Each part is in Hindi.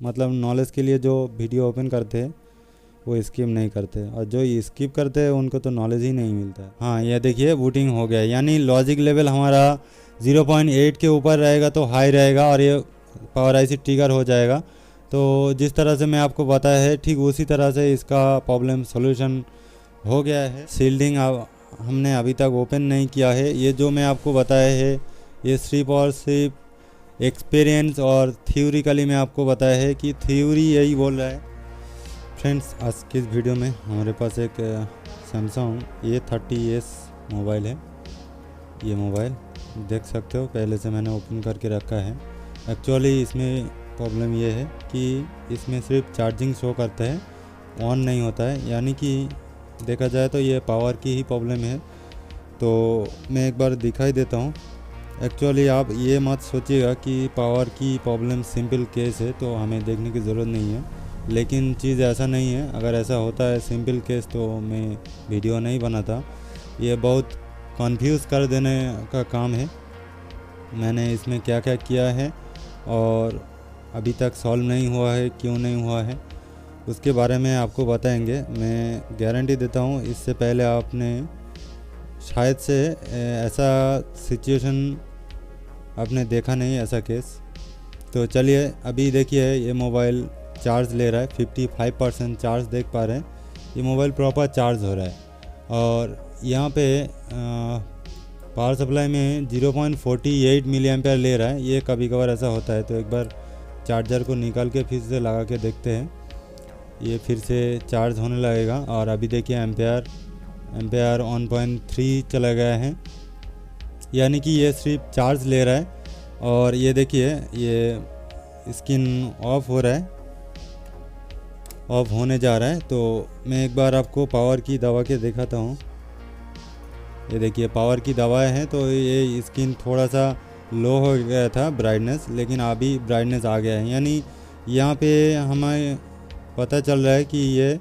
मतलब नॉलेज के लिए जो वीडियो ओपन करते हैं वो स्किप नहीं करते, और जो स्किप करते हैं उनको तो नॉलेज ही नहीं मिलता है। हाँ, ये देखिए बूटिंग हो गया, यानी लॉजिक लेवल हमारा 0.8 के ऊपर रहेगा तो हाई रहेगा और ये पावर आईसी ट्रिगर हो जाएगा। तो जिस तरह से मैं आपको बताया है ठीक उसी तरह से इसका प्रॉब्लम सॉल्यूशन हो गया है। शील्डिंग हमने अभी तक ओपन नहीं किया है। ये जो मैं आपको बताया है ये सिर्फ और सिर्फ एक्सपीरियंस और थ्योरिकली मैं आपको बताया है कि थ्योरी यही बोल रहा है। फ्रेंड्स, आज की इस वीडियो में हमारे पास एक सैमसंग A30s मोबाइल है। ये मोबाइल देख सकते हो पहले से मैंने ओपन करके रखा है। एक्चुअली इसमें प्रॉब्लम ये है कि इसमें सिर्फ चार्जिंग शो करता है, ऑन नहीं होता है, यानी कि देखा जाए तो ये पावर की ही प्रॉब्लम है। तो मैं एक बार दिखाई देता हूँ। एक्चुअली आप ये मत सोचिएगा कि पावर की प्रॉब्लम सिंपल केस है तो हमें देखने की ज़रूरत नहीं है, लेकिन चीज़ ऐसा नहीं है। अगर ऐसा होता है सिंपल केस तो मैं वीडियो नहीं बनाता। ये बहुत कंफ्यूज कर देने का काम है। मैंने इसमें क्या क्या किया है और अभी तक सॉल्व नहीं हुआ है, क्यों नहीं हुआ है, उसके बारे में आपको बताएंगे। मैं गारंटी देता हूँ इससे पहले आपने शायद से ऐसा सिचुएशन आपने देखा नहीं, ऐसा केस। तो चलिए अभी देखिए ये मोबाइल चार्ज ले रहा है, 55% चार्ज देख पा रहे हैं। ये मोबाइल प्रॉपर चार्ज हो रहा है और यहाँ पे पावर सप्लाई में 0.48 मिली एम्पेयर ले रहा है। ये कभी कभार ऐसा होता है, तो एक बार चार्जर को निकाल के फिर से लगा के देखते हैं। ये फिर से चार्ज होने लगेगा और अभी देखिए एम्पेयर 1.3 चला गया है, यानी कि ये सिर्फ चार्ज ले रहा है। और ये देखिए ये स्क्रीन ऑफ हो रहा है, ऑफ होने जा रहा है। तो मैं एक बार आपको पावर की दबा के दिखाता हूँ। ये देखिए पावर की दबाएं हैं तो ये स्क्रीन थोड़ा सा लो हो गया था ब्राइटनेस, लेकिन अभी ब्राइटनेस आ गया है, यानी यहाँ पे हमें पता चल रहा है कि ये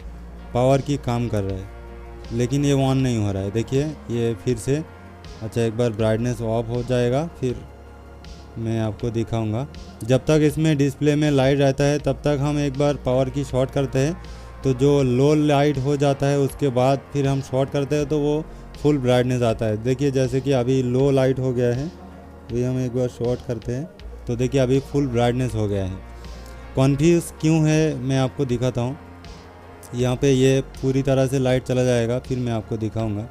पावर की काम कर रहा है, लेकिन ये ऑन नहीं हो रहा है। देखिए ये फिर से, अच्छा एक बार ब्राइटनेस ऑफ हो जाएगा फिर मैं आपको दिखाऊंगा। जब तक इसमें डिस्प्ले में लाइट रहता है तब तक हम एक बार पावर की शॉर्ट करते हैं, तो जो लो लाइट हो जाता है उसके बाद फिर हम शॉर्ट करते हैं तो वो फुल ब्राइटनेस आता है। देखिए जैसे कि अभी लो लाइट हो गया है, तो ये हम एक बार शॉर्ट करते हैं तो देखिए अभी फुल ब्राइटनेस हो गया है। कन्फ्यूज़ क्यों है मैं आपको दिखाता हूँ। यहाँ पे ये पूरी तरह से लाइट चला जाएगा फिर मैं आपको दिखाऊंगा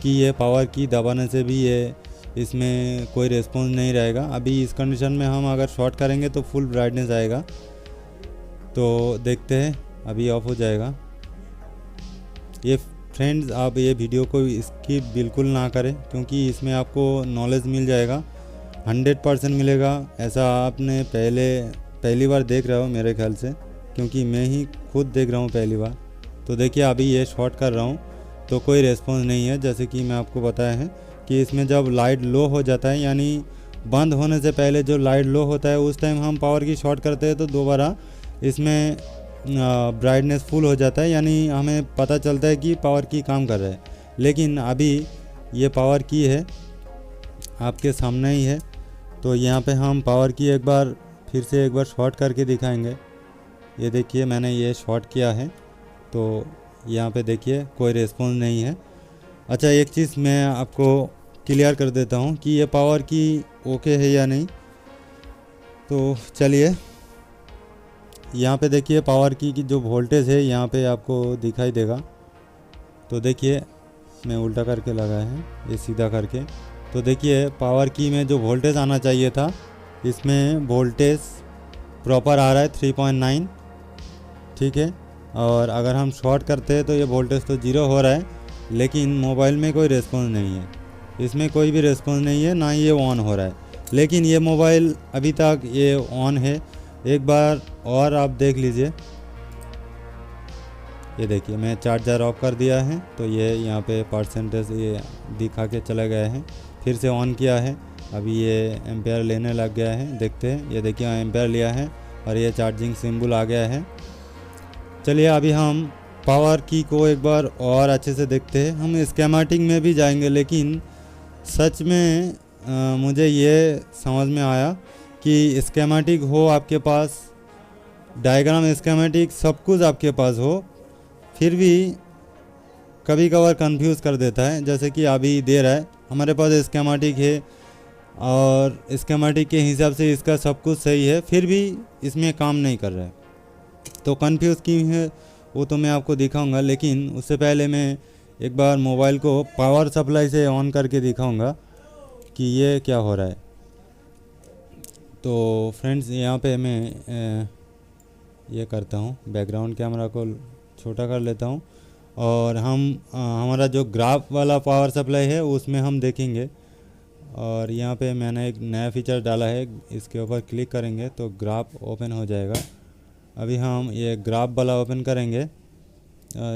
कि ये पावर की दबाने से भी ये इसमें कोई रिस्पॉन्स नहीं रहेगा। अभी इस कंडीशन में हम अगर शॉर्ट करेंगे तो फुल ब्राइटनेस आएगा। तो देखते हैं, अभी ऑफ हो जाएगा ये। फ्रेंड्स, आप ये वीडियो को स्किप बिल्कुल ना करें क्योंकि इसमें आपको नॉलेज मिल जाएगा, 100% मिलेगा। ऐसा आपने पहली बार देख रहे हो मेरे ख्याल से, क्योंकि मैं ही खुद देख रहा हूँ पहली बार। तो देखिए अभी ये शॉर्ट कर रहा हूँ तो कोई रेस्पॉन्स नहीं है। जैसे कि मैं आपको बताया है कि इसमें जब लाइट लो हो जाता है, यानी बंद होने से पहले जो लाइट लो होता है उस टाइम हम पावर की शॉर्ट करते हैं तो दोबारा इसमें ब्राइटनेस फुल हो जाता है, यानी हमें पता चलता है कि पावर की काम कर रहा है। लेकिन अभी ये पावर की है आपके सामने ही है, तो यहाँ पे हम पावर की फिर से एक बार शॉर्ट करके दिखाएंगे। ये देखिए मैंने ये शॉर्ट किया है तो यहाँ पे देखिए कोई रिस्पॉन्स नहीं है। अच्छा एक चीज़ मैं आपको क्लियर कर देता हूँ कि ये पावर की ओके है या नहीं। तो चलिए यहाँ पे देखिए पावर की जो वोल्टेज है यहाँ पे आपको दिखाई देगा। तो देखिए मैं उल्टा करके लगाया है, ये सीधा करके। तो देखिए पावर की में जो वोल्टेज आना चाहिए था इसमें वोल्टेज प्रॉपर आ रहा है 3.9, ठीक है। और अगर हम शॉर्ट करते हैं तो ये वोल्टेज तो 0 हो रहा है, लेकिन मोबाइल में कोई रिस्पॉन्स नहीं है, इसमें कोई भी रिस्पॉन्स नहीं है, ना ही ये ऑन हो रहा है। लेकिन ये मोबाइल अभी तक ये ऑन है। एक बार और आप देख लीजिए, ये देखिए मैं चार्जर ऑफ कर दिया है तो ये यहाँ पे परसेंटेज ये दिखा के चला गया है। फिर से ऑन किया है, अभी ये एम्पेयर लेने लग गया है। देखते हैं, ये देखिए एम्पेयर लिया है और ये चार्जिंग सिंबल आ गया है। चलिए अभी हम पावर की को एक बार और अच्छे से देखते हैं। हम स्कीमेटिक में भी जाएंगे, लेकिन सच में मुझे ये समझ में आया कि स्कीमेटिक हो आपके पास डायग्राम स्कीमेटिक सब कुछ आपके पास हो, फिर भी कभी कभार कंफ्यूज कर देता है। जैसे कि अभी दे रहा है हमारे पास स्कीमेटिक है और स्कीमेटिक के हिसाब से इसका सब कुछ सही है, फिर भी इसमें काम नहीं कर रहा है। तो कंफ्यूज क्यों है वो तो मैं आपको दिखाऊंगा, लेकिन उससे पहले मैं एक बार मोबाइल को पावर सप्लाई से ऑन करके दिखाऊंगा कि ये क्या हो रहा है। तो फ्रेंड्स यहाँ पे मैं ये करता हूँ, बैकग्राउंड कैमरा को छोटा कर लेता हूँ और हमारा जो ग्राफ वाला पावर सप्लाई है उसमें हम देखेंगे। और यहाँ पे मैंने एक नया फीचर डाला है, इसके ऊपर क्लिक करेंगे तो ग्राफ ओपन हो जाएगा। अभी हम ये ग्राफ वाला ओपन करेंगे,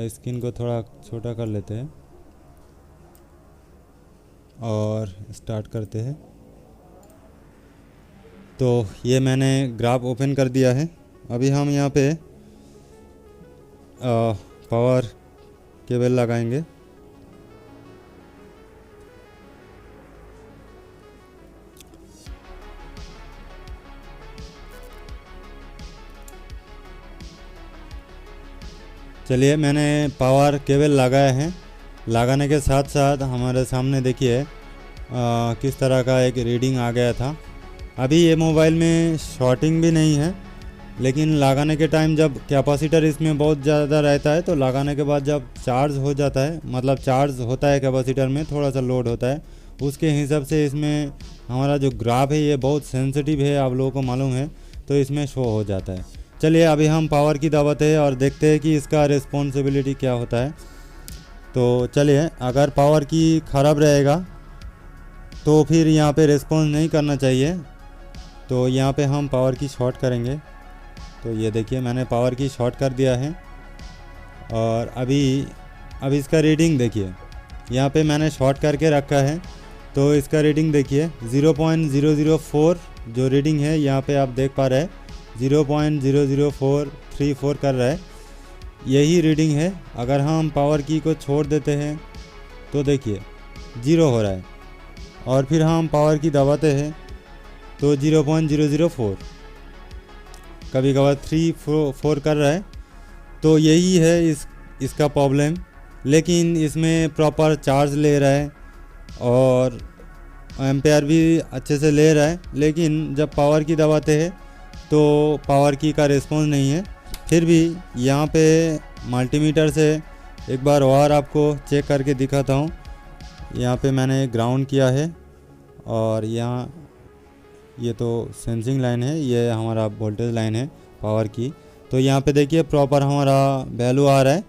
स्क्रीन को थोड़ा छोटा कर लेते हैं और स्टार्ट करते हैं। तो ये मैंने ग्राफ ओपन कर दिया है। अभी हम यहाँ पे पावर केबल लगाएंगे। चलिए मैंने पावर केबल लगाया है। लगाने के साथ साथ हमारे सामने देखिए किस तरह का एक रीडिंग आ गया था। अभी ये मोबाइल में शॉर्टिंग भी नहीं है, लेकिन लगाने के टाइम जब कैपेसिटर इसमें बहुत ज़्यादा रहता है तो लगाने के बाद जब चार्ज हो जाता है, मतलब चार्ज होता है कैपेसिटर में, थोड़ा सा लोड होता है, उसके हिसाब से इसमें हमारा जो ग्राफ है ये बहुत सेंसिटिव है, आप लोगों को मालूम है, तो इसमें शो हो जाता है। चलिए अभी हम पावर की दावत है और देखते हैं कि इसका रिस्पॉन्सिबिलिटी क्या होता है। तो चलिए, अगर पावर की ख़राब रहेगा तो फिर यहाँ पे रिस्पॉन्स नहीं करना चाहिए। तो यहाँ पे हम पावर की शॉर्ट करेंगे। तो ये देखिए मैंने पावर की शॉर्ट कर दिया है और अभी इसका रीडिंग देखिए, यहाँ पे मैंने शॉर्ट करके रखा है तो इसका रीडिंग देखिए 0.004 जो रीडिंग है यहाँ पे आप देख पा रहे हैं, 0.00434 कर रहा है, यही रीडिंग है। अगर हम पावर की को छोड़ देते हैं तो देखिए 0 हो रहा है और फिर हम पावर की दबाते हैं तो 0.004, कभी कभार 3-4 कर रहा है। तो यही है इसका प्रॉब्लम। लेकिन इसमें प्रॉपर चार्ज ले रहा है और एम्पेयर भी अच्छे से ले रहा है, लेकिन जब पावर की दबाते हैं तो पावर की का रिस्पॉन्स नहीं है। फिर भी यहाँ पे मल्टीमीटर से एक बार और आपको चेक करके दिखाता हूँ। यहाँ पे मैंने ग्राउंड किया है और यहाँ ये तो सेंसिंग लाइन है, ये हमारा वोल्टेज लाइन है पावर की। तो यहाँ पे देखिए प्रॉपर हमारा वैल्यू आ रहा है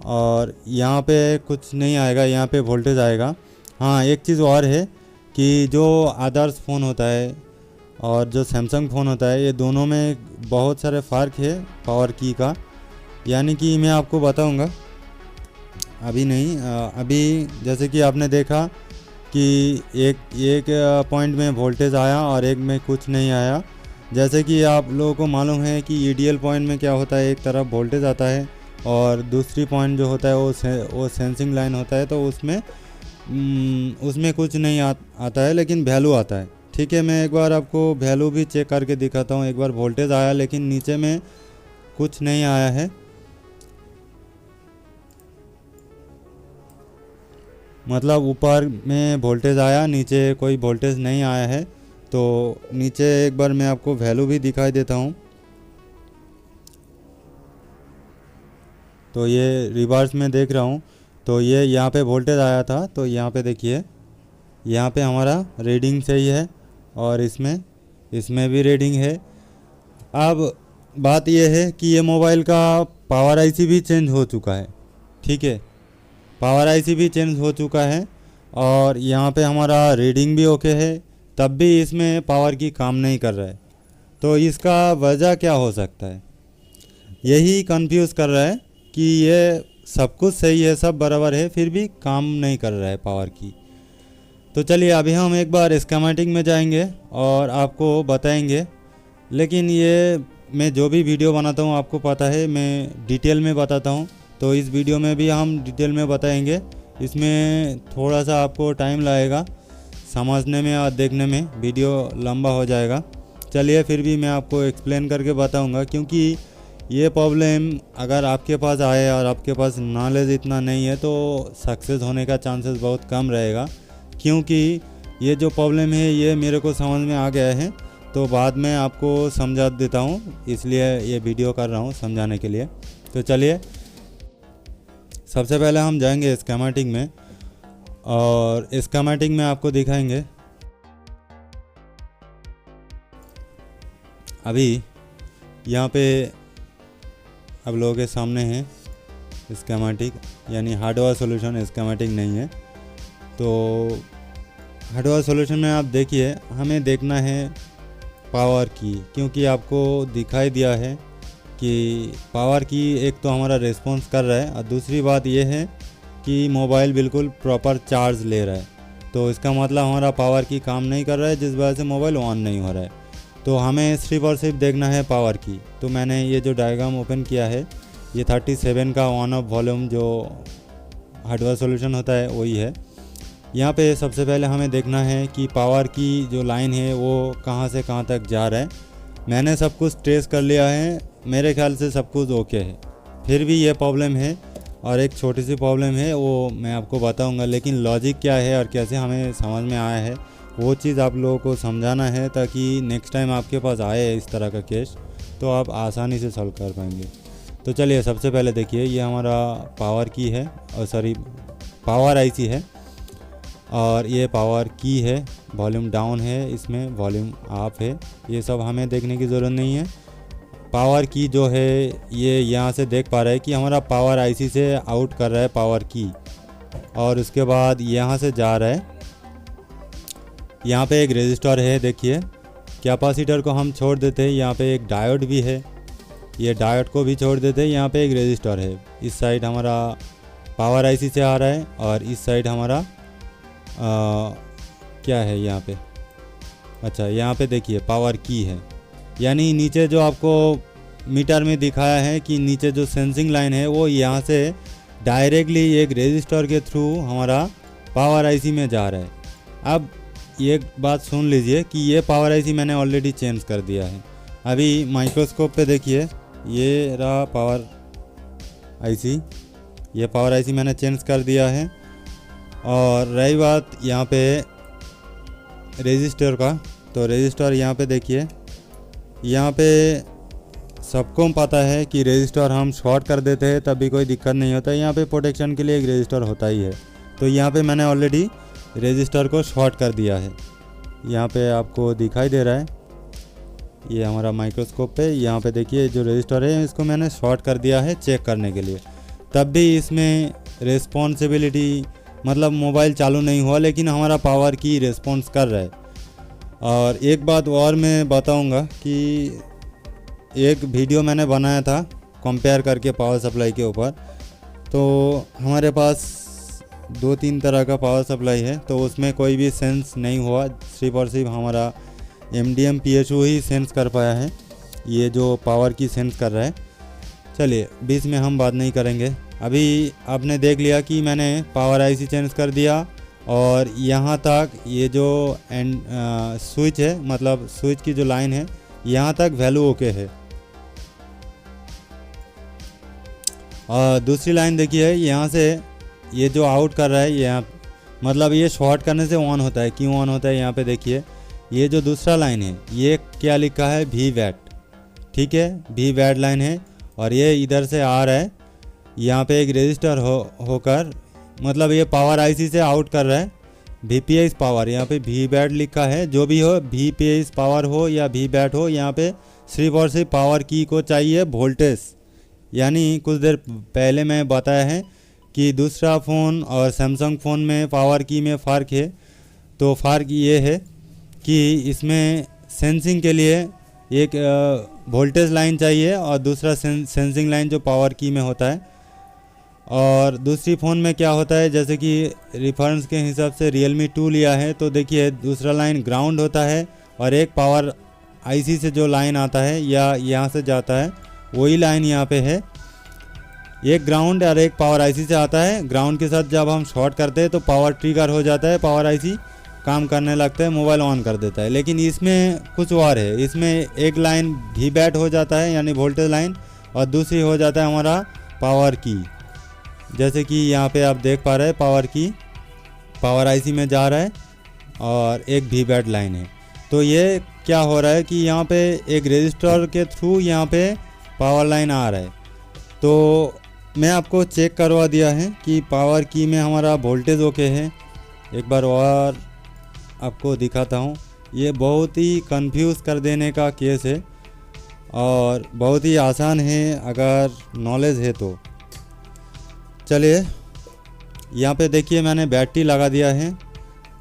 और यहाँ पे कुछ नहीं आएगा, यहाँ पे वोल्टेज आएगा। हाँ, एक चीज़ और है कि जो अदर्स फ़ोन होता है और जो सैमसंग फ़ोन होता है, ये दोनों में बहुत सारे फ़र्क है पावर की का, यानी कि मैं आपको बताऊंगा अभी नहीं। अभी जैसे कि आपने देखा कि एक पॉइंट में वोल्टेज आया और एक में कुछ नहीं आया। जैसे कि आप लोगों को मालूम है कि ईडीएल पॉइंट में क्या होता है, एक तरफ वोल्टेज आता है और दूसरी पॉइंट जो होता है वो सेंसिंग लाइन होता है, तो उसमें कुछ नहीं आता है, लेकिन वैल्यू आता है। ठीक है, मैं एक बार आपको वैल्यू भी चेक करके दिखाता हूँ। एक बार वोल्टेज आया लेकिन नीचे में कुछ नहीं आया है, मतलब ऊपर में वोल्टेज आया, नीचे कोई वोल्टेज नहीं आया है। तो नीचे एक बार मैं आपको वैल्यू भी दिखाई देता हूँ। तो ये रिवर्स में देख रहा हूँ, तो ये यहाँ पे वोल्टेज आया था, तो यहाँ पे देखिए यहाँ पे हमारा रीडिंग सही है और इसमें भी रीडिंग है। अब बात ये है कि ये मोबाइल का पावर आईसी भी चेंज हो चुका है। ठीक है, पावर आईसी भी चेंज हो चुका है और यहाँ पे हमारा रीडिंग भी ओके है, तब भी इसमें पावर की काम नहीं कर रहा है। तो इसका वजह क्या हो सकता है, यही कंफ्यूज कर रहा है कि ये सब कुछ सही है, सब बराबर है, फिर भी काम नहीं कर रहा है पावर की। तो चलिए अभी हम एक बार स्कीमेटिक में जाएंगे और आपको बताएंगे। लेकिन ये मैं जो भी वीडियो बनाता हूँ आपको पता है मैं डिटेल में बताता हूँ, तो इस वीडियो में भी हम डिटेल में बताएंगे। इसमें थोड़ा सा आपको टाइम लगेगा समझने में और देखने में, वीडियो लंबा हो जाएगा। चलिए फिर भी मैं आपको एक्सप्लेन करके बताऊंगा, क्योंकि ये प्रॉब्लम अगर आपके पास आए और आपके पास नॉलेज इतना नहीं है तो सक्सेस होने का चांसेस बहुत कम रहेगा। क्योंकि ये जो प्रॉब्लम है ये मेरे को समझ में आ गया है, तो बाद में आपको समझा देता हूँ, इसलिए ये वीडियो कर रहा हूँ समझाने के लिए। तो चलिए सबसे पहले हम जाएंगे स्कीमेटिक में, और स्कीमेटिक में आपको दिखाएंगे। अभी यहाँ पे आप लोगों के सामने है स्कीमेटिक, यानी हार्डवेयर सॉल्यूशन, स्कीमेटिक नहीं है। तो हार्डवेयर सॉल्यूशन में आप देखिए, हमें देखना है पावर की, क्योंकि आपको दिखाई दिया है कि पावर की एक तो हमारा रिस्पॉन्स कर रहा है, और दूसरी बात ये है कि मोबाइल बिल्कुल प्रॉपर चार्ज ले रहा है। तो इसका मतलब हमारा पावर की काम नहीं कर रहा है, जिस वजह से मोबाइल ऑन नहीं हो रहा है। तो हमें सिर्फ और सिर्फ देखना है पावर की। तो मैंने ये जो डायग्राम ओपन किया है, ये 37 का ऑन ऑफ वॉल्यूम जो हार्डवेयर सॉल्यूशन होता है वही है। यहाँ पे सबसे पहले हमें देखना है कि पावर की जो लाइन है वो कहाँ से कहाँ तक जा रहा है। मैंने सब कुछ ट्रेस कर लिया है, मेरे ख्याल से सब कुछ ओके है। फिर भी ये प्रॉब्लम है, और एक छोटी सी प्रॉब्लम है, वो मैं आपको बताऊंगा। लेकिन लॉजिक क्या है और कैसे हमें समझ में आया है वो चीज़ आप लोगों को समझाना है, ताकि नेक्स्ट टाइम आपके पास आए इस तरह का केस तो आप आसानी से सॉल्व कर पाएंगे। तो चलिए सबसे पहले देखिए, ये हमारा पावर की है, और सॉरी पावर आईसी है, और ये पावर की है। वॉल्यूम डाउन है, इसमें वॉल्यूम अप है, ये सब हमें देखने की ज़रूरत नहीं है। पावर की जो है ये यहाँ से देख पा रहे हैं कि हमारा पावर आईसी से आउट कर रहा है पावर की, और उसके बाद यहाँ से जा रहा है। यहाँ पे एक रेजिस्टर है, देखिए कैपेसिटर को हम छोड़ देते हैं, यहाँ पे एक डायोड भी है, ये डायोड को भी छोड़ देते हैं। यहाँ पे एक रेजिस्टर है, इस साइड हमारा पावर आईसी से आ रहा है, और इस साइड हमारा क्या है यहाँ पे, अच्छा यहाँ पे देखिए पावर की है। यानी नीचे जो आपको मीटर में दिखाया है कि नीचे जो सेंसिंग लाइन है वो यहाँ से डायरेक्टली एक रेजिस्टर के थ्रू हमारा पावर आईसी में जा रहा है। अब एक बात सुन लीजिए कि ये पावर आईसी मैंने ऑलरेडी चेंज कर दिया है। अभी माइक्रोस्कोप पे देखिए, ये रहा पावर आईसी, ये पावर आईसी मैंने चेंज कर दिया है। और रही बात यहाँ पे रेजिस्टर का, तो रेजिस्टर यहाँ पे देखिए, यहाँ पे सबको पता है कि रेजिस्टर हम शॉर्ट कर देते हैं तभी कोई दिक्कत नहीं होता है। यहाँ पे प्रोटेक्शन के लिए एक रेजिस्टर होता ही है। तो यहाँ पे मैंने ऑलरेडी रेजिस्टर को शॉर्ट कर दिया है, यहाँ पे आपको दिखाई दे रहा है, ये हमारा माइक्रोस्कोप पे। यहाँ पे देखिए जो रेजिस्टर है इसको मैंने शॉर्ट कर दिया है चेक करने के लिए। तब भी इसमें रिस्पॉन्सिबिलिटी मतलब मोबाइल चालू नहीं हुआ, लेकिन हमारा पावर की रिस्पॉन्स कर रहा है। और एक बात और मैं बताऊंगा कि एक वीडियो मैंने बनाया था कंपेयर करके पावर सप्लाई के ऊपर। तो हमारे पास 2-3 तरह का पावर सप्लाई है, तो उसमें कोई भी सेंस नहीं हुआ, सिर्फ और सिर्फ हमारा MDM PSU ही सेंस कर पाया है, ये जो पावर की सेंस कर रहा है। चलिए बीच में हम बात नहीं करेंगे। अभी आपने देख लिया कि मैंने पावर आईसी चेंज कर दिया, और यहाँ तक ये जो स्विच है, मतलब स्विच की जो लाइन है यहाँ तक वैल्यू ओके है। और दूसरी लाइन देखिए, यहाँ से ये जो आउट कर रहा है, यहाँ मतलब ये शॉर्ट करने से ऑन होता है। क्यों ऑन होता है, यहाँ पे देखिए, ये जो दूसरा लाइन है ये क्या लिखा है, वी वैट, ठीक है, वी वैट लाइन है। और ये इधर से आ रहा है, यहाँ पे एक रजिस्टर होकर मतलब ये पावर आईसी से आउट कर रहा है VPS पावर। यहाँ पे वी बैट लिखा है, जो भी हो VPS पावर हो या वी बैट हो, यहाँ पे सिर्फ और सिर्फ पावर की को चाहिए वोल्टेज। यानी कुछ देर पहले मैं बताया है कि दूसरा फ़ोन और सैमसंग फ़ोन में पावर की में फ़र्क है। तो फ़र्क ये है कि इसमें सेंसिंग के लिए एक वोल्टेज लाइन चाहिए, और दूसरा सेंसिंग लाइन जो पावर की में होता है। और दूसरी फ़ोन में क्या होता है, जैसे कि रेफरेंस के हिसाब से Realme 2 लिया है, तो देखिए दूसरा लाइन ग्राउंड होता है, और एक पावर आईसी से जो लाइन आता है या यहाँ से जाता है वही लाइन यहाँ पे है। एक ग्राउंड और एक पावर आईसी से आता है। ग्राउंड के साथ जब हम शॉर्ट करते हैं तो पावर ट्रिगर हो जाता है पावर आईसी, काम करने लगता है, मोबाइल ऑन कर देता है। लेकिन इसमें कुछ और है, इसमें एक लाइन भी बैट हो जाता है यानी वोल्टेज लाइन, और दूसरी हो जाता है हमारा पावर की। जैसे कि यहाँ पे आप देख पा रहे हैं पावर की पावर आईसी में जा रहा है और एक भी बैट लाइन है। तो ये क्या हो रहा है कि यहाँ पे एक रजिस्टर के थ्रू यहाँ पे पावर लाइन आ रहा है। तो मैं आपको चेक करवा दिया है कि पावर की में हमारा वोल्टेज ओके है। एक बार और आपको दिखाता हूँ। ये बहुत ही कंफ्यूज कर देने का केस है और बहुत ही आसान है अगर नॉलेज है तो। चलिए यहाँ पे देखिए मैंने बैटरी लगा दिया है।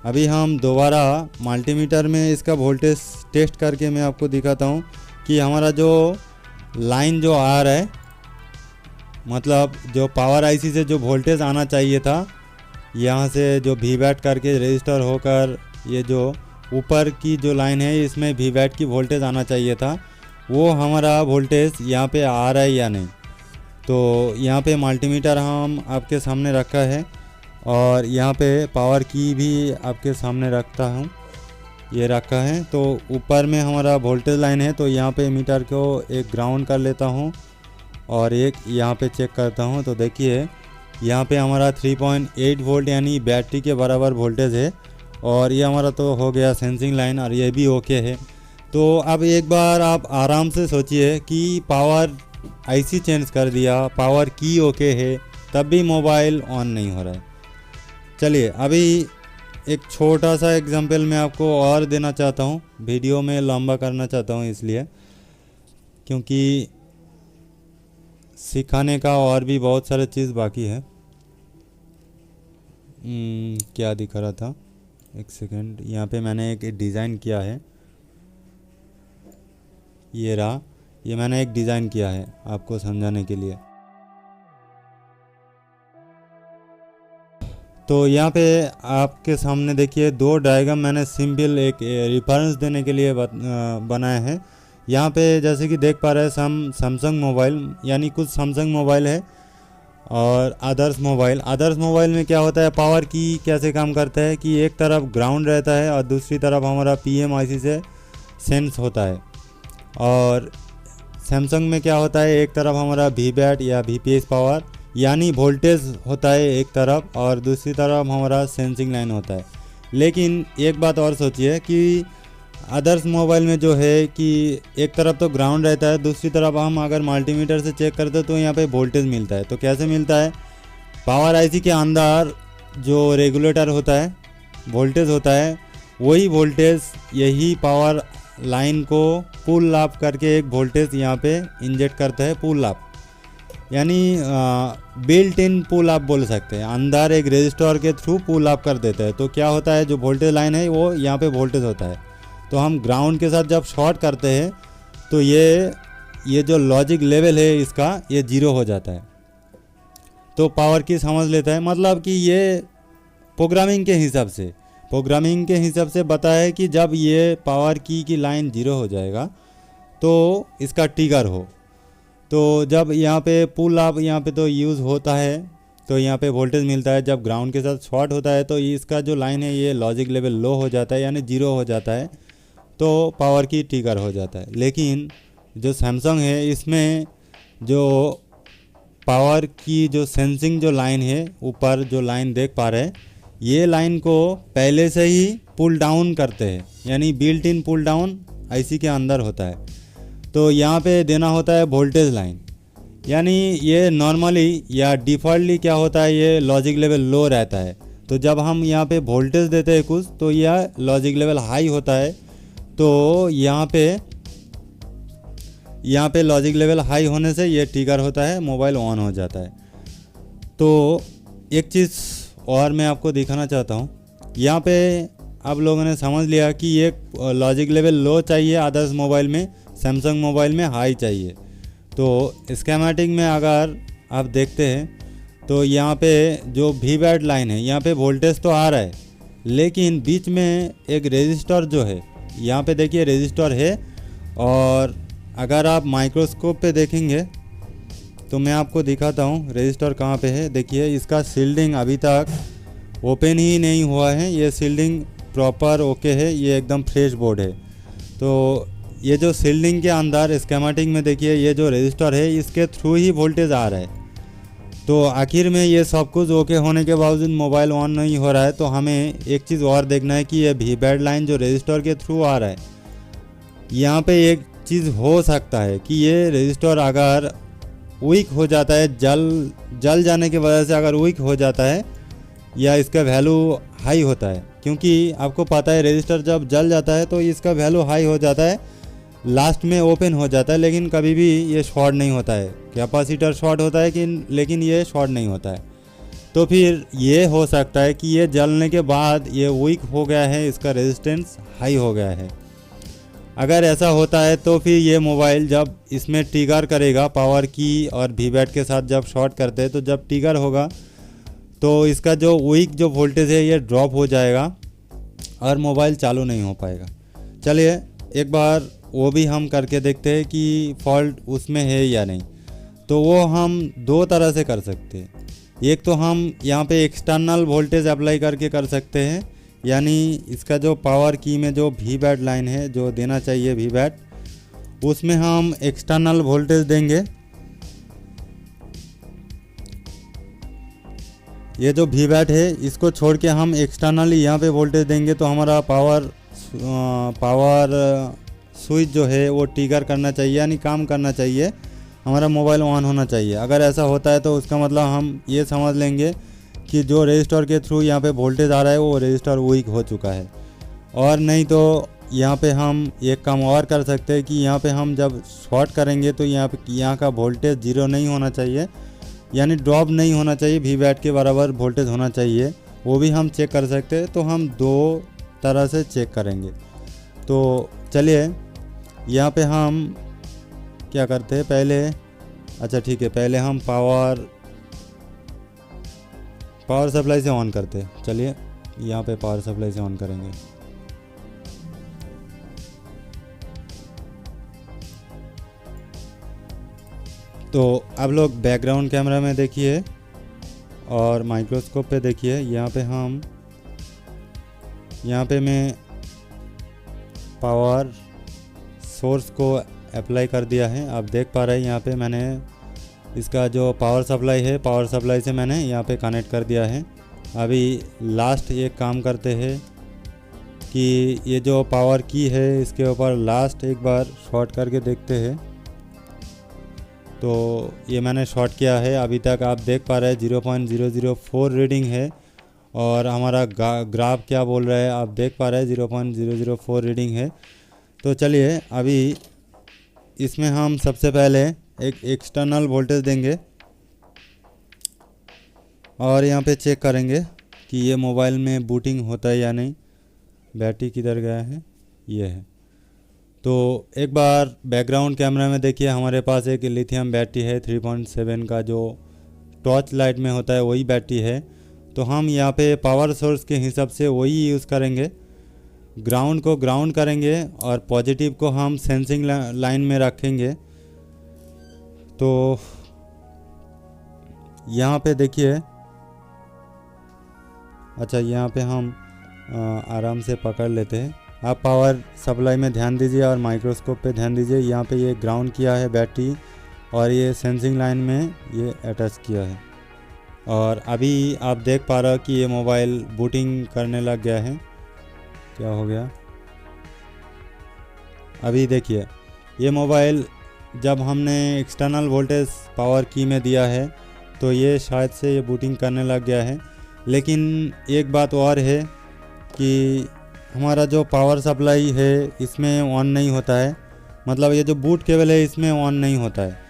अभी हम दोबारा मल्टीमीटर में इसका वोल्टेज टेस्ट करके मैं आपको दिखाता हूँ कि हमारा जो लाइन जो आ रहा है, मतलब जो पावर आईसी से जो वोल्टेज आना चाहिए था, यहाँ से जो वी बैट करके रजिस्टर होकर ये जो ऊपर की जो लाइन है इसमें वी बैट की वोल्टेज आना चाहिए था, वो हमारा वोल्टेज यहाँ पे आ रहा है या नहीं। तो यहाँ पे मल्टीमीटर हम आपके सामने रखा है और यहाँ पे पावर की भी आपके सामने रखता हूँ, ये रखा है। तो ऊपर में हमारा वोल्टेज लाइन है, तो यहाँ पे मीटर को एक ग्राउंड कर लेता हूँ और एक यहाँ पे चेक करता हूँ। तो देखिए यहाँ पे हमारा 3.8 वोल्ट यानी बैटरी के बराबर वोल्टेज है और ये हमारा तो हो गया सेंसिंग लाइन और ये भी ओके है। तो अब एक बार आप आराम से सोचिए कि पावर आईसी चेंज कर दिया, पावर की ओके है, तब भी मोबाइल ऑन नहीं हो रहा है। चलिए अभी एक छोटा सा एग्जांपल मैं आपको और देना चाहता हूँ, वीडियो में लंबा करना चाहता हूँ इसलिए, क्योंकि सिखाने का और भी बहुत सारे चीज़ बाकी है। क्या दिखा रहा था, एक सेकेंड। यहाँ पे मैंने एक डिज़ाइन किया है, ये रहा, ये मैंने एक डिज़ाइन किया है आपको समझाने के लिए। तो यहाँ पे आपके सामने देखिए दो डायग्राम मैंने सिंपल एक रेफरेंस देने के लिए बनाया है। यहाँ पे जैसे कि देख पा रहे हैं सैमसंग मोबाइल, यानी कुछ सैमसंग मोबाइल है और आदर्श मोबाइल में क्या होता है, पावर की कैसे काम करता है कि एक तरफ ग्राउंड रहता है और दूसरी तरफ हमारा पीएमआईसी से सेंस होता है। और सैमसंग में क्या होता है, एक तरफ हमारा वी बैट या वीपीएस पावर यानी वोल्टेज होता है एक तरफ और दूसरी तरफ हमारा सेंसिंग लाइन होता है। लेकिन एक बात और सोचिए कि अदर्स मोबाइल में जो है कि एक तरफ तो ग्राउंड रहता है, दूसरी तरफ हम अगर मल्टीमीटर से चेक करते हैं तो यहाँ पे वोल्टेज मिलता है। तो कैसे मिलता है, पावर आईसी के अंदर जो रेगुलेटर होता है, वोल्टेज होता है, वही वोल्टेज यही पावर लाइन को पुल अप करके एक वोल्टेज यहाँ पे इंजेक्ट करता है। पुल अप यानी बिल्ट इन पुल अप बोल सकते हैं, अंदर एक रजिस्टर के थ्रू पुल अप कर देता है। तो क्या होता है, जो वोल्टेज लाइन है वो यहाँ पे वोल्टेज होता है। तो हम ग्राउंड के साथ जब शॉर्ट करते हैं तो ये जो लॉजिक लेवल है इसका ये 0 हो जाता है। तो पावर की समझ लेता है, मतलब कि ये प्रोग्रामिंग के हिसाब से बताया है कि जब ये पावर की लाइन 0 हो जाएगा तो इसका ट्रिगर हो। तो जब यहाँ पे पुल अप यहाँ पे तो यूज़ होता है तो यहाँ पे वोल्टेज मिलता है। जब ग्राउंड के साथ शॉर्ट होता है तो इसका जो लाइन है ये लॉजिक लेवल लो हो जाता है यानी 0 हो जाता है, तो पावर की ट्रिगर हो जाता है। लेकिन जो सैमसंग है इसमें जो पावर की जो सेंसिंग जो लाइन है, ऊपर जो लाइन देख पा रहे हैं, ये लाइन को पहले से ही पुल डाउन करते हैं, यानी built in pull down IC के अंदर होता है। तो यहाँ पे देना होता है वोल्टेज लाइन, यानी ये नॉर्मली या डिफ़ॉल्टली क्या होता है, ये लॉजिक लेवल लो रहता है। तो जब हम यहाँ पे वोल्टेज देते हैं कुछ तो यह लॉजिक लेवल हाई होता है। तो यहाँ पे लॉजिक लेवल हाई होने से ये ट्रिगर होता है, मोबाइल ऑन हो जाता है। तो एक चीज़ और मैं आपको दिखाना चाहता हूँ, यहाँ पे आप लोगों ने समझ लिया कि ये लॉजिक लेवल लो चाहिए अदर्स मोबाइल में, सैमसंग मोबाइल में हाई चाहिए। तो स्कीमेटिक में अगर आप देखते हैं तो यहाँ पे जो वी बैट लाइन है, यहाँ पे वोल्टेज तो आ रहा है, लेकिन बीच में एक रेजिस्टर जो है, यहाँ पे देखिए रेजिस्टर है। और अगर आप माइक्रोस्कोप पे देखेंगे तो मैं आपको दिखाता हूँ रेजिस्टर कहाँ पे है। देखिए इसका सील्डिंग अभी तक ओपन ही नहीं हुआ है, ये सील्डिंग प्रॉपर ओके है, ये एकदम फ्रेश बोर्ड है। तो ये जो शील्डिंग के अंदर स्कीमेटिक में देखिए ये जो रजिस्टर है इसके थ्रू ही वोल्टेज आ रहा है। तो आखिर में ये सब कुछ ओके होने के बावजूद मोबाइल ऑन नहीं हो रहा है, तो हमें एक चीज़ और देखना है कि ये वीबैड लाइन जो रजिस्टर के थ्रू आ रहा है, यहाँ पे एक चीज़ हो सकता है कि ये रजिस्टर अगर वीक हो जाता है, जल जाने की वजह से अगर वीक हो जाता है या इसका वैल्यू हाई होता है, क्योंकि आपको पता है रजिस्टर जब जल जाता है तो इसका वैल्यू हाई हो जाता है, लास्ट में ओपन हो जाता है, लेकिन कभी भी ये शॉर्ट नहीं होता है। कैपेसिटर शॉर्ट होता है कि लेकिन ये शॉर्ट नहीं होता है। तो फिर ये हो सकता है कि ये जलने के बाद ये वीक हो गया है, इसका रेजिस्टेंस हाई हो गया है। अगर ऐसा होता है तो फिर ये मोबाइल जब इसमें ट्रिगर करेगा पावर की और वीबैड के साथ जब शॉर्ट करते हैं तो जब ट्रिगर होगा तो इसका जो वीक जो वोल्टेज है ये ड्रॉप हो जाएगा और मोबाइल चालू नहीं हो पाएगा। चलिए एक बार वो भी हम करके देखते हैं कि फॉल्ट उसमें है या नहीं। तो वो हम दो तरह से कर सकते हैं। एक तो हम यहाँ पे एक्सटर्नल वोल्टेज अप्लाई करके कर सकते हैं, यानी इसका जो पावर की में जो वीबैड लाइन है जो देना चाहिए वीबैड, उसमें हम एक्सटर्नल वोल्टेज देंगे। ये जो वीबैड है इसको छोड़ के हम एक्सटर्नली यहाँ पे वोल्टेज देंगे तो हमारा पावर स्विच जो है वो ट्रिगर करना चाहिए, यानी काम करना चाहिए, हमारा मोबाइल ऑन होना चाहिए। अगर ऐसा होता है तो उसका मतलब हम ये समझ लेंगे कि जो रजिस्टर के थ्रू यहाँ पे वोल्टेज आ रहा है वो रजिस्टर वीक हो चुका है। और नहीं तो यहाँ पे हम एक काम और कर सकते हैं कि यहाँ पे हम जब शॉर्ट करेंगे तो यहाँ का वोल्टेज जीरो नहीं होना चाहिए, यानी ड्रॉप नहीं होना चाहिए, वीबैड के बराबर वोल्टेज होना चाहिए, वो भी हम चेक कर सकते हैं। तो हम दो तरह से चेक करेंगे। तो चलिए यहाँ पे हम क्या करते हैं, पहले अच्छा ठीक है, पहले हम पावर सप्लाई से ऑन करते हैं। चलिए यहाँ पे पावर सप्लाई से ऑन करेंगे। तो अब लोग बैकग्राउंड कैमरा में देखिए और माइक्रोस्कोप पे देखिए। यहाँ पे मैं पावर सोर्स को अप्लाई कर दिया है। आप देख पा रहे हैं यहाँ पे मैंने इसका जो पावर सप्लाई है, पावर सप्लाई से मैंने यहाँ पे कनेक्ट कर दिया है। अभी लास्ट एक काम करते हैं कि ये जो पावर की है इसके ऊपर लास्ट एक बार शॉर्ट करके देखते हैं। तो ये मैंने शॉर्ट किया है। अभी तक आप देख पा रहे हैं 0.004 रीडिंग है और हमारा ग्राफ क्या बोल रहा है आप देख पा रहे हैं 0.004 रीडिंग है। तो चलिए अभी इसमें हम सबसे पहले एक एक्सटर्नल वोल्टेज देंगे और यहाँ पे चेक करेंगे कि ये मोबाइल में बूटिंग होता है या नहीं। बैटरी किधर गया है, ये है। तो एक बार बैकग्राउंड कैमरा में देखिए, हमारे पास एक लिथियम बैटरी है 3.7 का, जो टॉर्च लाइट में होता है वही बैटरी है। तो हम यहाँ पे पावर सोर्स के हिसाब से वही यूज़ करेंगे। ग्राउंड को ग्राउंड करेंगे और पॉजिटिव को हम सेंसिंग लाइन में रखेंगे। तो यहाँ पे देखिए, अच्छा यहाँ पे हम आराम से पकड़ लेते हैं। आप पावर सप्लाई में ध्यान दीजिए और माइक्रोस्कोप पे ध्यान दीजिए। यहाँ पे ये ग्राउंड किया है बैटरी और ये सेंसिंग लाइन में ये अटैच किया है। और अभी आप देख पा रहे हो कि ये मोबाइल बूटिंग करने लग गया है। क्या हो गया, अभी देखिए ये मोबाइल जब हमने एक्सटर्नल वोल्टेज पावर की में दिया है तो ये शायद से ये बूटिंग करने लग गया है। लेकिन एक बात और है कि हमारा जो पावर सप्लाई है इसमें ऑन नहीं होता है, मतलब ये जो बूट केबल है इसमें ऑन नहीं होता है।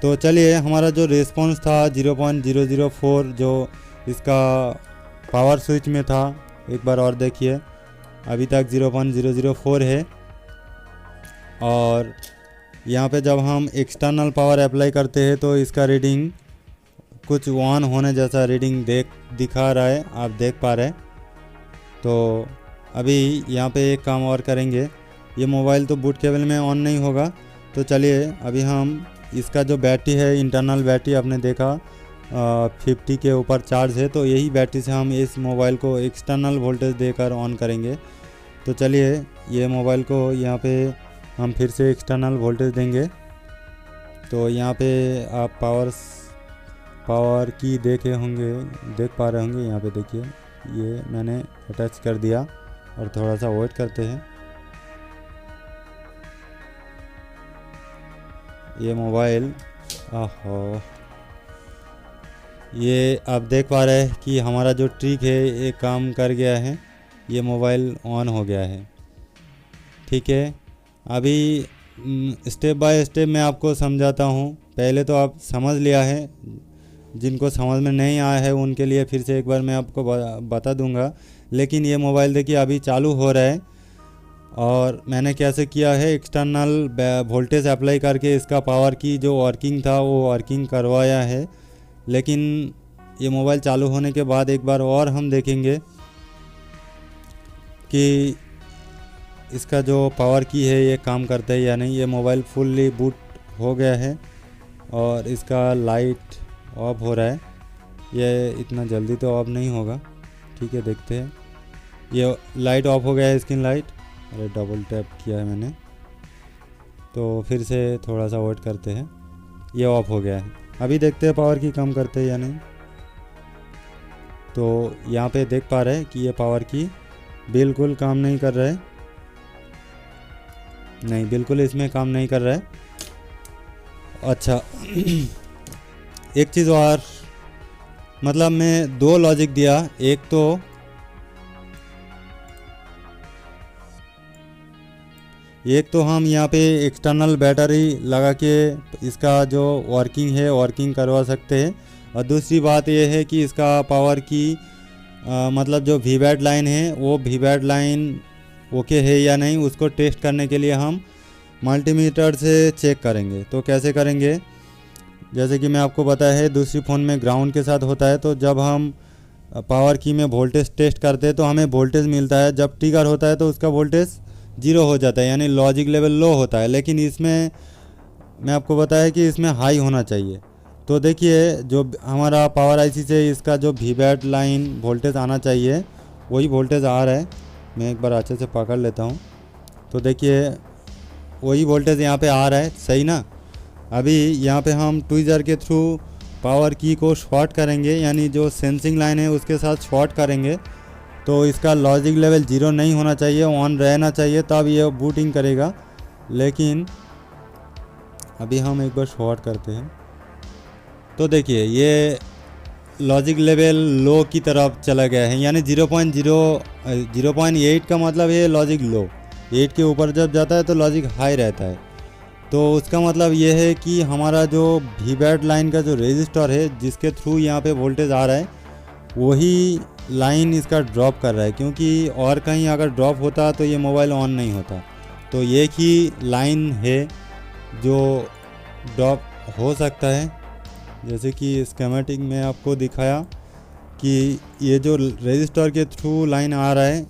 तो चलिए हमारा जो रिस्पॉन्स था 0.004 जो इसका पावर स्विच में था, एक बार और देखिए, अभी तक 0.004 है। और यहाँ पे जब हम एक्सटर्नल पावर अप्लाई करते हैं तो इसका रीडिंग कुछ ऑन होने जैसा रीडिंग दिखा रहा है, आप देख पा रहे हैं। तो अभी यहाँ पे एक काम और करेंगे, ये मोबाइल तो बूट केबल में ऑन नहीं होगा। तो चलिए अभी हम इसका जो बैटरी है, इंटरनल बैटरी आपने देखा 50 के ऊपर चार्ज है, तो यही बैटरी से हम इस मोबाइल को एक्सटर्नल वोल्टेज देकर ऑन करेंगे। तो चलिए ये मोबाइल को यहाँ पे हम फिर से एक्सटर्नल वोल्टेज देंगे। तो यहाँ पे आप पावर की देख पा रहे होंगे। यहाँ पे देखिए ये मैंने अटैच कर दिया और थोड़ा सा वेट करते हैं। ये मोबाइल ये आप देख पा रहे हैं कि हमारा जो ट्रिक है ये काम कर गया है, ये मोबाइल ऑन हो गया है। ठीक है, अभी स्टेप बाय स्टेप मैं आपको समझाता हूँ। पहले तो आप समझ लिया है, जिनको समझ में नहीं आया है उनके लिए फिर से एक बार मैं आपको बता दूंगा। लेकिन ये मोबाइल देखिए अभी चालू हो रहा है और मैंने कैसे किया है, एक्सटर्नल वोल्टेज अप्लाई करके इसका पावर की जो वर्किंग था वो वर्किंग करवाया है। लेकिन ये मोबाइल चालू होने के बाद एक बार और हम देखेंगे कि इसका जो पावर की है ये काम करता है या नहीं। ये मोबाइल फुल्ली बूट हो गया है और इसका लाइट ऑफ हो रहा है। ये इतना जल्दी तो ऑफ नहीं होगा। ठीक है, देखते हैं। ये लाइट ऑफ हो गया है, स्क्रीन लाइट। अरे डबल टैप किया है मैंने, तो फिर से थोड़ा सा वेट करते हैं। ये ऑफ हो गया है। अभी देखते हैं पावर की काम करते हैं या नहीं। तो यहाँ पे देख पा रहे हैं कि ये पावर की बिल्कुल काम नहीं कर रहा है। नहीं, बिल्कुल इसमें काम नहीं कर रहा है। अच्छा एक चीज़ और, मतलब मैं दो लॉजिक दिया। एक तो हम यहाँ पे एक्सटर्नल बैटरी लगा के इसका जो वर्किंग है वर्किंग करवा सकते हैं। और दूसरी बात ये है कि इसका पावर की मतलब जो वीबैट लाइन है वो वीबैट लाइन ओके है या नहीं, उसको टेस्ट करने के लिए हम मल्टीमीटर से चेक करेंगे। तो कैसे करेंगे, जैसे कि मैं आपको बताया है दूसरी फ़ोन में ग्राउंड के साथ होता है। तो जब हम पावर की में वोल्टेज टेस्ट करते हैं तो हमें वोल्टेज मिलता है। जब ट्रिगर होता है तो उसका वोल्टेज 0 हो जाता है, यानी लॉजिक लेवल लो होता है। लेकिन इसमें मैं आपको बताया कि इसमें हाई होना चाहिए। तो देखिए जो हमारा पावर आईसी से इसका जो वीबैट लाइन वोल्टेज आना चाहिए वही वोल्टेज आ रहा है। मैं एक बार अच्छे से पकड़ लेता हूँ। तो देखिए वही वोल्टेज यहाँ पे आ रहा है, सही ना। अभी यहाँ पे हम ट्विज़र के थ्रू पावर की को शॉर्ट करेंगे, यानी जो सेंसिंग लाइन है उसके साथ शॉर्ट करेंगे। तो इसका लॉजिक लेवल 0 नहीं होना चाहिए, ऑन रहना चाहिए, तब ये बूटिंग करेगा। लेकिन अभी हम एक बार शॉर्ट करते हैं। तो देखिए ये लॉजिक लेवल लो की तरफ चला गया है, यानी 0.8 का मतलब है लॉजिक लो। 8 के ऊपर जब जाता है तो लॉजिक हाई रहता है। तो उसका मतलब ये है कि हमारा जो वीबैट लाइन का जो रजिस्टर है जिसके थ्रू यहाँ पे वोल्टेज आ रहा है वही लाइन इसका ड्रॉप कर रहा है, क्योंकि और कहीं अगर ड्रॉप होता तो ये मोबाइल ऑन नहीं होता। तो एक ही लाइन है जो ड्रॉप हो सकता है, जैसे कि स्कीमेटिक में आपको दिखाया कि ये जो रजिस्टर के थ्रू लाइन आ रहा है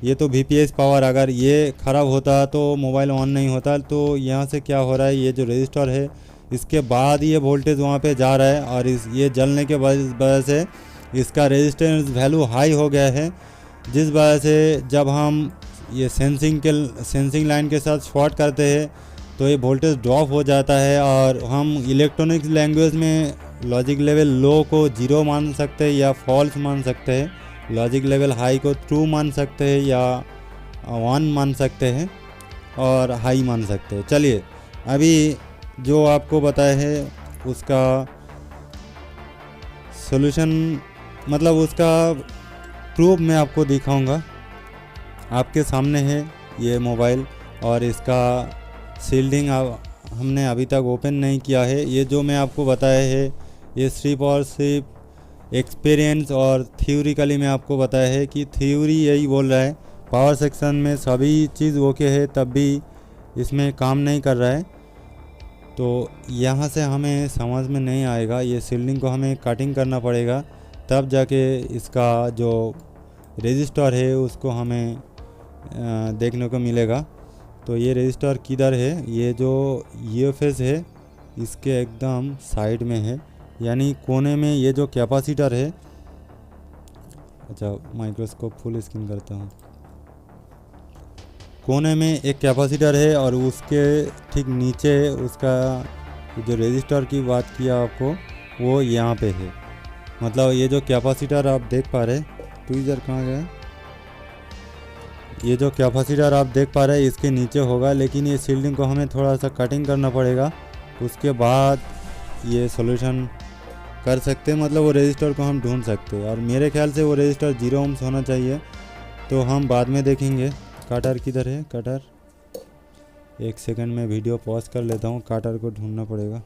ये तो VPS पावर, अगर ये ख़राब होता तो मोबाइल ऑन नहीं होता। तो यहाँ से क्या हो रहा है, ये जो रजिस्टर है इसके बाद ये वोल्टेज वहाँ पे जा रहा है और ये जलने के वजह से इसका रेजिस्टेंस वैल्यू हाई हो गया है, जिस वजह से जब हम ये सेंसिंग लाइन के साथ शॉर्ट करते हैं तो ये वोल्टेज ड्रॉप हो जाता है। और हम इलेक्ट्रॉनिक्स लैंग्वेज में लॉजिक लेवल लो को 0 मान सकते हैं या फॉल्स मान सकते हैं, लॉजिक लेवल हाई को ट्रू मान सकते हैं या 1 मान सकते हैं और हाई मान सकते हैं। चलिए अभी जो आपको बताया है उसका सॉल्यूशन, मतलब उसका प्रूफ मैं आपको दिखाऊंगा। आपके सामने है ये मोबाइल और इसका सील्डिंग हमने अभी तक ओपन नहीं किया है। ये जो मैं आपको बताया है ये सिर्फ और सिर्फ एक्सपीरियंस और थ्योरिकली मैं आपको बताया है कि थ्योरी यही बोल रहा है पावर सेक्शन में सभी चीज़ ओके है तब भी इसमें काम नहीं कर रहा है। तो यहाँ से हमें समझ में नहीं आएगा, ये सील्डिंग को हमें कटिंग करना पड़ेगा तब जाके इसका जो रजिस्टर है उसको हमें देखने को मिलेगा। तो ये रजिस्टर किधर है, ये जो UFS है इसके एकदम साइड में है। यानी कोने में ये जो कैपेसिटर है, अच्छा माइक्रोस्कोप फुल स्क्रीन करता हूँ। कोने में एक कैपेसिटर है और उसके ठीक नीचे उसका जो रेजिस्टर की बात किया आपको, वो यहाँ पे है। मतलब ये जो कैपेसिटर आप देख पा रहे, ट्वीजर कहाँ गया, ये जो कैपेसिटर आप देख पा रहे हैं इसके नीचे होगा, लेकिन ये शील्डिंग को हमें थोड़ा सा कटिंग करना पड़ेगा, उसके बाद ये सॉल्यूशन कर सकते हैं। मतलब वो रजिस्टर को हम ढूंढ सकते हैं, और मेरे ख्याल से वो रजिस्टर 0 ohms होना चाहिए, तो हम बाद में देखेंगे। कटर किधर है, कटर, एक सेकंड में वीडियो पॉज कर लेता हूँ, कटर को ढूंढना पड़ेगा।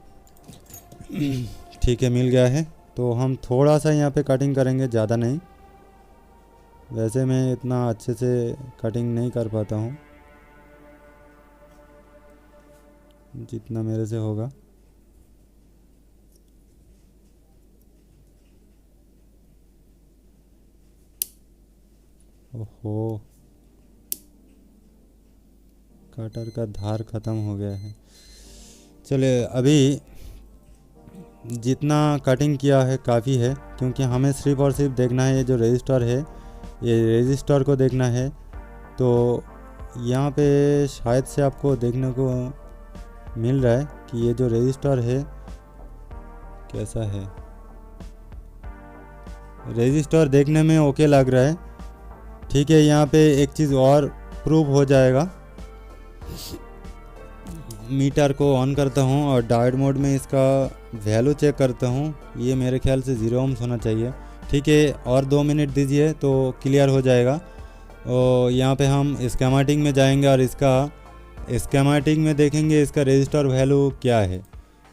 ठीक है, मिल गया है। तो हम थोड़ा सा यहाँ पे कटिंग करेंगे, ज़्यादा नहीं। वैसे मैं इतना अच्छे से कटिंग नहीं कर पाता हूँ, जितना मेरे से होगा। ओहो, कटर का धार ख़त्म हो गया है। चलिए, अभी जितना कटिंग किया है काफ़ी है, क्योंकि हमें सिर्फ और सिर्फ देखना है ये जो रजिस्टर है, ये रजिस्टर को देखना है। तो यहाँ पे शायद से आपको देखने को मिल रहा है कि ये जो रजिस्टर है कैसा है। रजिस्टर देखने में ओके लग रहा है, ठीक है। यहाँ पे एक चीज़ और प्रूव हो जाएगा। मीटर को ऑन करता हूँ और डायोड मोड में इसका वैल्यू चेक करता हूँ। ये मेरे ख्याल से 0 ohms होना चाहिए, ठीक है। और 2 मिनट दीजिए तो क्लियर हो जाएगा। और यहाँ पे हम स्कीमेटिक में जाएंगे और इसका स्कीमेटिक में देखेंगे इसका रजिस्टर वैल्यू क्या है,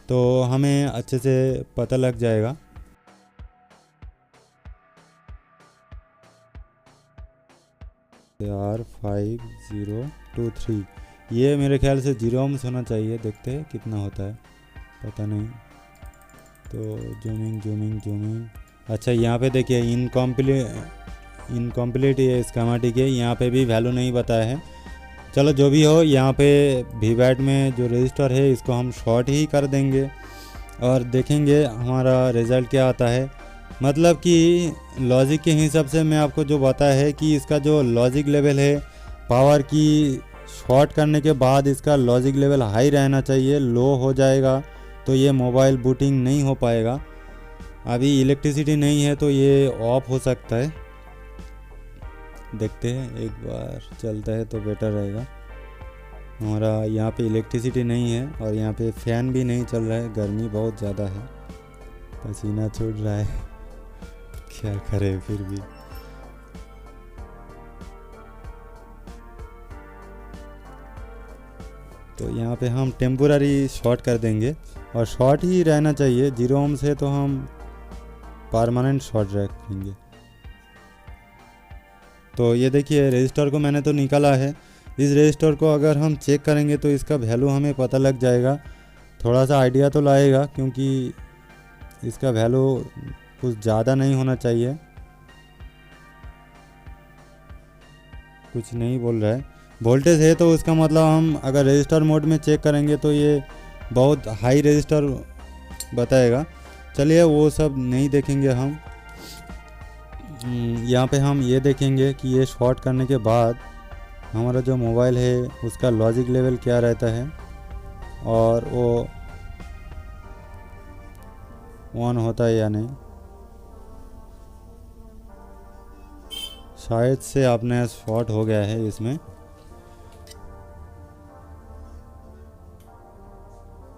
तो हमें अच्छे से पता लग जाएगा। R5023, ये मेरे ख्याल से 0 ohms होना चाहिए। देखते हैं कितना होता है, पता नहीं। तो जूमिंग, अच्छा यहाँ पे देखिए इनकम्प्लीट ये स्कीमेटिक है, यहाँ पे भी वैल्यू नहीं बताया है। चलो जो भी हो, यहाँ पे वीवैट में जो रजिस्टर है इसको हम शॉर्ट ही कर देंगे और देखेंगे हमारा रिज़ल्ट क्या आता है। मतलब कि लॉजिक के हिसाब से मैं आपको जो बताया है कि इसका जो लॉजिक लेवल है, पावर की शॉर्ट करने के बाद इसका लॉजिक लेवल हाई रहना चाहिए। लो हो जाएगा तो ये मोबाइल बूटिंग नहीं हो पाएगा। अभी इलेक्ट्रिसिटी नहीं है तो ये ऑफ हो सकता है। देखते हैं, एक बार चलता है तो बेटर रहेगा। हमारा यहाँ पे इलेक्ट्रिसिटी नहीं है और यहाँ पे फ़ैन भी नहीं चल रहा है, गर्मी बहुत ज़्यादा है, पसीना छूट रहा है। क्या करें फिर भी। तो यहाँ पे हम टेम्पोररी शॉर्ट कर देंगे और शॉर्ट ही रहना चाहिए। 0 ohms है तो हम परमानेंट शॉर्ट रखेंगे। तो ये देखिए रजिस्टर को मैंने तो निकाला है। इस रजिस्टर को अगर हम चेक करेंगे तो इसका वैल्यू हमें पता लग जाएगा, थोड़ा सा आइडिया तो लाएगा, क्योंकि इसका वैल्यू कुछ ज़्यादा नहीं होना चाहिए। कुछ नहीं बोल रहा है, वोल्टेज है तो उसका मतलब हम अगर रजिस्टर मोड में चेक करेंगे तो ये बहुत हाई रजिस्टर बताएगा। चलिए वो सब नहीं देखेंगे हम। यहाँ पे हम ये देखेंगे कि ये शॉर्ट करने के बाद हमारा जो मोबाइल है उसका लॉजिक लेवल क्या रहता है और वो ऑन होता है या नहीं। शायद से आपने शॉर्ट हो गया है इसमें।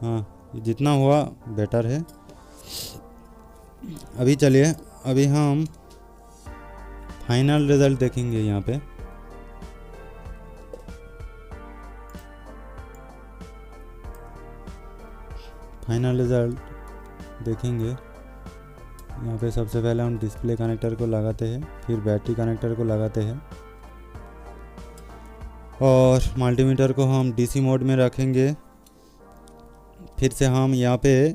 हाँ, जितना हुआ बेटर है। अभी चलिए, अभी हम फाइनल रिज़ल्ट देखेंगे। यहाँ पे फाइनल रिज़ल्ट देखेंगे। यहाँ पे सबसे पहले हम डिस्प्ले कनेक्टर को लगाते हैं, फिर बैटरी कनेक्टर को लगाते हैं और मल्टीमीटर को हम डीसी मोड में रखेंगे। फिर से हम यहाँ पे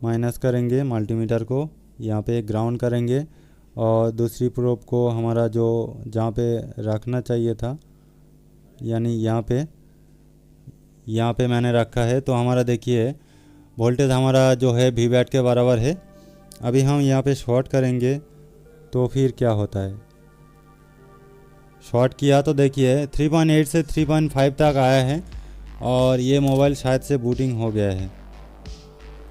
माइनस करेंगे मल्टीमीटर को, यहाँ पे ग्राउंड करेंगे और दूसरी प्रोब को हमारा जो जहाँ पे रखना चाहिए था, यानी यहाँ पे मैंने रखा है। तो हमारा देखिए वोल्टेज हमारा जो है Vbat के बराबर है। अभी हम यहाँ पे शॉर्ट करेंगे तो फिर क्या होता है। शॉर्ट किया तो देखिए 3.8 से 3.5 तक आया है और ये मोबाइल शायद से बूटिंग हो गया है।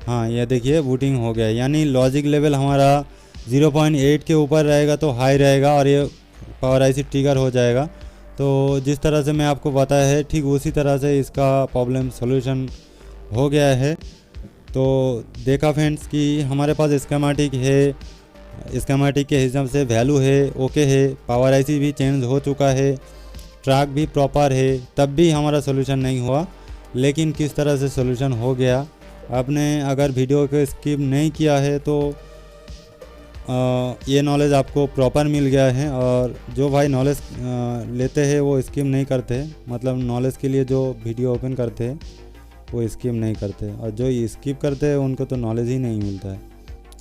हाँ, ये देखिए बूटिंग हो गया है, यानी लॉजिक लेवल हमारा 0.8 के ऊपर रहेगा तो हाई रहेगा और ये पावर आईसी ट्रिगर हो जाएगा। तो जिस तरह से मैं आपको बताया है ठीक उसी तरह से इसका प्रॉब्लम सॉल्यूशन हो गया है। तो देखा फ्रेंड्स कि हमारे पास स्कीमेटिक है, स्कीमेटिक के हिसाब से वैल्यू है, ओके है, पावर आईसी भी चेंज हो चुका है, ट्रैक भी प्रॉपर है, तब भी हमारा सॉल्यूशन नहीं हुआ। लेकिन किस तरह से सॉल्यूशन हो गया, आपने अगर वीडियो को स्किप नहीं किया है तो ये नॉलेज आपको प्रॉपर मिल गया है। और जो भाई नॉलेज लेते हैं वो स्किप नहीं करते, मतलब नॉलेज के लिए जो वीडियो ओपन करते हैं वो स्किप नहीं करते, और जो स्किप करते हैं उनको तो नॉलेज ही नहीं मिलता है।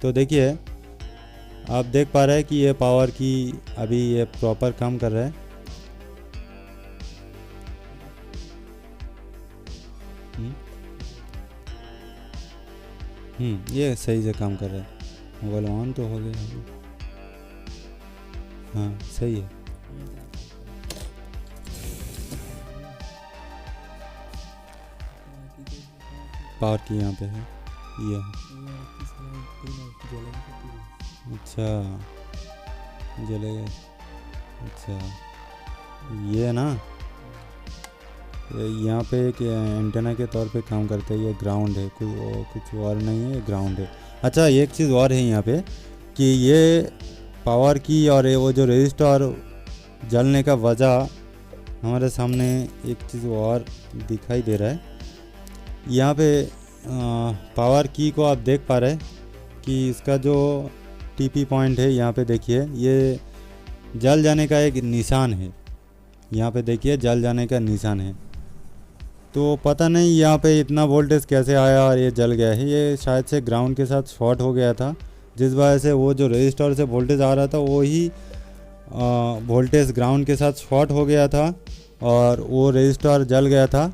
तो देखिए आप देख पा रहे हैं कि ये पावर की अभी ये प्रॉपर काम कर रहा है। ये सही से काम कर रहा है। मोबाइल ऑन तो हो गया। हाँ सही है। पावर की यहाँ पे है ये। अच्छा जलेगा। अच्छा ये ना यहाँ पे एक एंटेना के तौर पे काम करता है। ये ग्राउंड है, कुछ और नहीं है, ग्राउंड है। अच्छा एक चीज़ और है यहाँ पे कि ये पावर की और वो जो रजिस्टर जलने का वजह हमारे सामने एक चीज़ और दिखाई दे रहा है। यहाँ पे पावर की को आप देख पा रहे हैं कि इसका जो टीपी पॉइंट है यहाँ पे देखिए ये जल जाने का एक निशान है। यहाँ पे देखिए जल जाने का निशान है। तो पता नहीं यहाँ पे इतना वोल्टेज कैसे आया और ये जल गया है। ये शायद से ग्राउंड के साथ शॉर्ट हो गया था, जिस वजह से वो जो रजिस्टर से वोल्टेज आ रहा था वो ही वोल्टेज ग्राउंड के साथ शॉर्ट हो गया था और वो रजिस्टर जल गया था।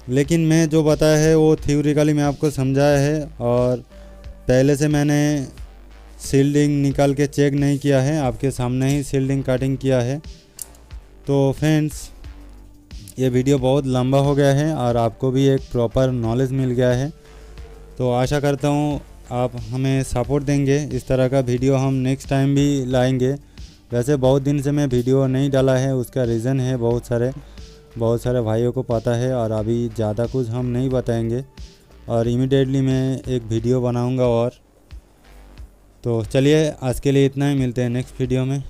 लेकिन मैं जो बताया है वो थ्योरिकली मैं आपको समझाया है, और पहले से मैंने सील्डिंग निकाल के चेक नहीं किया है, आपके सामने ही सील्डिंग कटिंग किया है। तो फ्रेंड्स ये वीडियो बहुत लंबा हो गया है और आपको भी एक प्रॉपर नॉलेज मिल गया है। तो आशा करता हूँ आप हमें सपोर्ट देंगे। इस तरह का वीडियो हम नेक्स्ट टाइम भी लाएंगे। वैसे बहुत दिन से मैं वीडियो नहीं डाला है, उसका रीज़न है बहुत सारे भाइयों को पता है, और अभी ज़्यादा कुछ हम नहीं बताएंगे और इमीडिएटली मैं एक वीडियो बनाऊंगा। और तो चलिए आज के लिए इतना ही, मिलते हैं नेक्स्ट वीडियो में।